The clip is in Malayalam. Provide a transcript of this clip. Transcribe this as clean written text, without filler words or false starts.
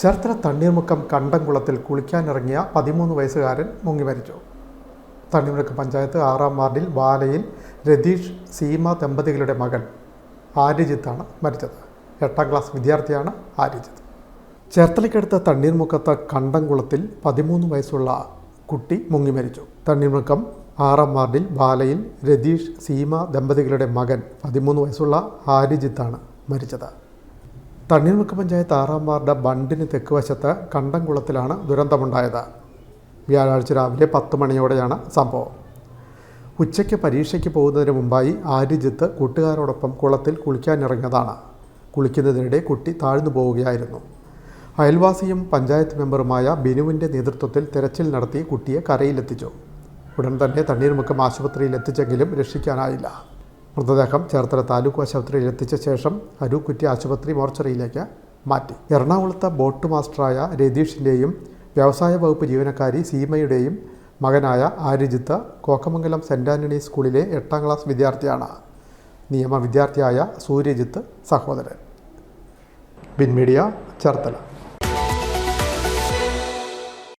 ചേർത്തല തണ്ണീർമുക്കം കണ്ടംകുളത്തിൽ കുളിക്കാനിറങ്ങിയ 13 വയസ്സുകാരൻ മുങ്ങി മരിച്ചു. തണ്ണീർമുക്കം പഞ്ചായത്ത് 6-ാം വാർഡിൽ ബാലയിൽ രതീഷ് സീമ ദമ്പതികളുടെ മകൻ ആര്യജിത്താണ് മരിച്ചത്. 8ാം ക്ലാസ് വിദ്യാർത്ഥിയാണ് ആര്യജിത്ത്. ചേർത്തലയ്ക്കടുത്ത തണ്ണീർമുക്കത്ത് കണ്ടംകുളത്തിൽ 13 വയസ്സുള്ള കുട്ടി മുങ്ങി മരിച്ചു. തണ്ണീർമുക്കം 6-ാം വാർഡിൽ ബാലയിൽ രതീഷ് സീമ ദമ്പതികളുടെ മകൻ 13 വയസ്സുള്ള ആര്യജിത്താണ് മരിച്ചത്. തണ്ണീർമുക്കം പഞ്ചായത്ത് 6-ാം വാർഡ് ബണ്ടിന് തെക്കുവശത്ത് കണ്ടംകുളത്തിലാണ് ദുരന്തമുണ്ടായത്. വ്യാഴാഴ്ച രാവിലെ 10 മണിയോടെയാണ് സംഭവം. ഉച്ചയ്ക്ക് പരീക്ഷയ്ക്ക് പോകുന്നതിന് മുമ്പായി ആര്യജിത്ത് കൂട്ടുകാരോടൊപ്പം കുളത്തിൽ കുളിക്കാനിറങ്ങിയതാണ്. കുളിക്കുന്നതിനിടെ കുട്ടി താഴ്ന്നു പോവുകയായിരുന്നു. അയൽവാസിയും പഞ്ചായത്ത് മെമ്പറുമായ ബിനുവിൻ്റെ നേതൃത്വത്തിൽ തെരച്ചിൽ നടത്തി കുട്ടിയെ കരയിലെത്തിച്ചു. ഉടൻ തന്നെ തണ്ണീർമുക്കം ആശുപത്രിയിൽ എത്തിച്ചെങ്കിലും രക്ഷിക്കാനായില്ല. മൃതദേഹം ചേർത്തല താലൂക്ക് ആശുപത്രിയിൽ എത്തിച്ച ശേഷം അരൂക്കുറ്റി ആശുപത്രി മോർച്ചറിയിലേക്ക് മാറ്റി. എറണാകുളത്ത് ബോട്ട് മാസ്റ്ററായ രതീഷിൻ്റെയും വ്യവസായ വകുപ്പ് ജീവനക്കാരി സീമയുടെയും മകനായ ആര്യജിത്ത് കോക്കമംഗലം സെൻറ് ആൻ്റണീസ് സ്കൂളിലെ 8ാം ക്ലാസ് വിദ്യാർത്ഥിയാണ്. നിയമ വിദ്യാർത്ഥിയായ സൂര്യജിത്ത് സഹോദരൻ. Bin media, Cherthala.